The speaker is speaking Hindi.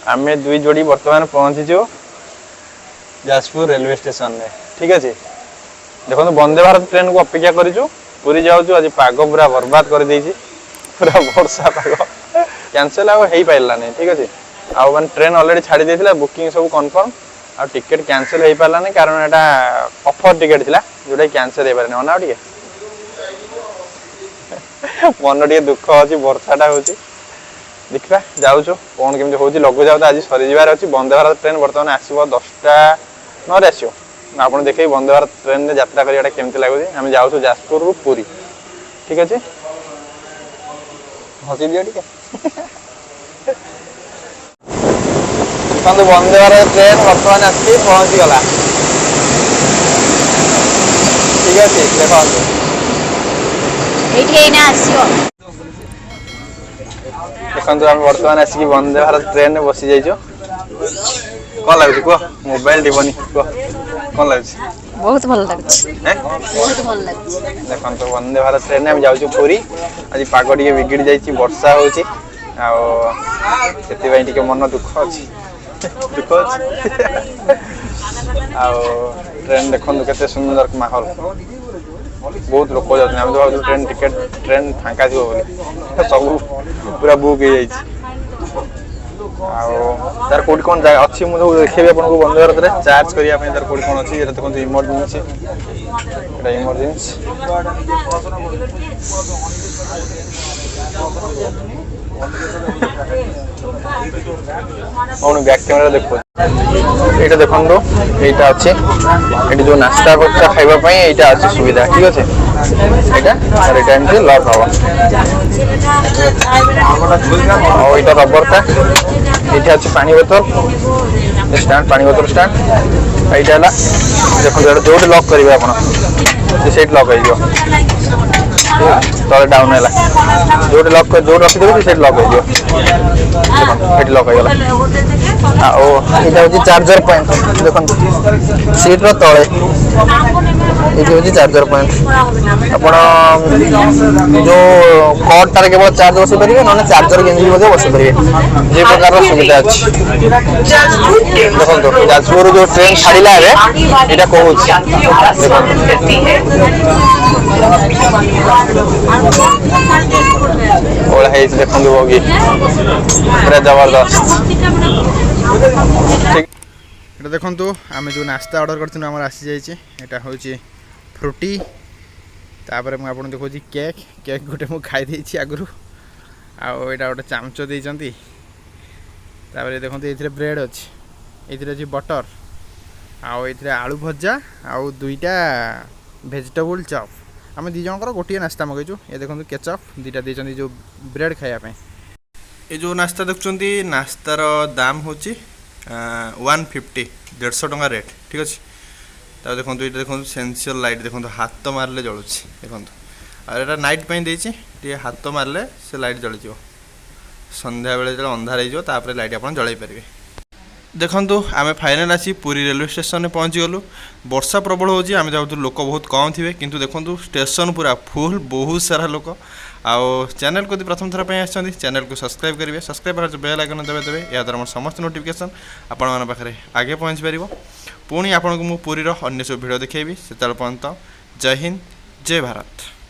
आम दुई जोड़ी बर्तमान पहुंचीचु जाजपुर रेलवे स्टेशन में। ठीक अच्छे देखो वंदे भारत ट्रेन को अपेक्षा करूँ पूरी जाऊँ। आज पाग पूरा बर्बाद कर देछि पूरा वर्षा पाग कैंसल हो पारा नहीं। ठीक अच्छे आउ मान ट्रेन ऑलरेडी छाड़ी देथिला बुकिंग सब कंफर्म आ टिकट कैंसल हो पारा नहीं कारण एटा ऑफर टिकट थिला जोटा कैंसल हो पारे नहीं। अना टे मन टे दुख अच्छी वर्षाटा हो देखा जाऊँ कौन केमी हो लगू जाऊ आज सरीजार अच्छी। वंदे भारत ट्रेन बर्तमान आसो 10टा 9 आसो आप देखे वंदे भारत ट्रेन में यात्रा करा केमती लगुच। आम जाऊँ जाजपुर रु पुरी। ठीक अच्छे हसी दिया टे देखो वंदे भारत ट्रेन बर्तमान आसिक पहुँची गला। ठीक अच्छे देखो देखो आम बर्तमान आसिक वंदे भारत ट्रेन में बसी जाइए। कौन लगुच कह मोबाइल टीपनी कह कौन लगुच? बहुत भल लगुच बहुत भल लगुच। देखो वंदे भारत ट्रेन में जाऊँ पुरी आज पाग टे बिगड़ी जाइए वर्षा हो मन दुख अच्छी दुख अच्छी ट्रेन देखो केते सुंदर माहौल बहुत लोक जाते आम तो भाव ट्रेन टिकेट ट्रेन फांका थी सब पूरा बुक हो जाए। तार कौट कौन जगह अच्छी मुझे देखेबी आपको वंदे भारत में चार्ज करने तार कौट कौन अच्छी देखो इमरजेंसी इमरजेंसी कौन बैक कैमेरा देखो ये देखो यहाँ अच्छे ये जो नास्ता बच्चा खावाई यहाँ अच्छे सुविधा। ठीक अच्छे यहाँ लक हम यहाँ रबरटा ये अच्छे पानी बोतल स्टैंड पानी बोतल स्टैंड यहाँ देखो जो लक करेंगे आप लक हो तले डाउन है जो लक जो रखिदेवे से लक हो लक होगा। यहाँ हूँ चार्जर पॉइंट देखो सीट्र तले ये हूँ चार्जर पॉइंट आप जो कॉर्डटार केवल चार्ज बसई पारे ना चार्जर गेंजी बसई पारे जे प्रकार सुविधा अच्छी। देखो जाजपुर जो ट्रेन छाड़ा यहाँ कहूँ देखो बोगी पूरा जबरदस्त। ठीक देखो आम जो नास्ता ऑर्डर कर आसी जाइए यहाँ हूँ फ्रूटी तापर मुझे देखो केक केक गोटे मुझे खाई आगु आउ यहाँ गोटे चामच देती देखो ये ब्रेड अच्छी ये बटर आउ ये आलू भजा आउ 2टा वेजिटेबल चॉप आम दी जनकर गोटे नास्ता मगेचु। ये देखो केचप 2टा देती जो ब्रेड खायापे। ये जो नास्ता देखुं नास्तार दाम हूँ 150 150 टंका रेट। ठीक अच्छे तब देखो ये देखो सेंसियल लाइट देखो हाथ मारे जलुची देखो और नाइट देती हाथ मारे से लाइट जली संध्या बेले जो अंधार हो लाइट आप जल पारे। देखो आम फाइनाल आसी पुरी रेलवे स्टेशन में पहुँची गलु। वर्षा प्रबल हो जाऊँ लोक बहुत कम थे किंतु देखो स्टेशन पूरा फुल बहुत सारा लोक आउ चैनल को प्रथम थर आसछन्ती चैनल को सब्सक्राइब करेंगे सब्सक्राइब जो बेल आइकन देवे या द्वारा समस्त नोटिफिकेशन आपण पाखे आगे पहुँच पार। पुणी आपको मुझे पुरीर अन्य सब भिड देखी से पर्यंत जय हिंद जय भारत।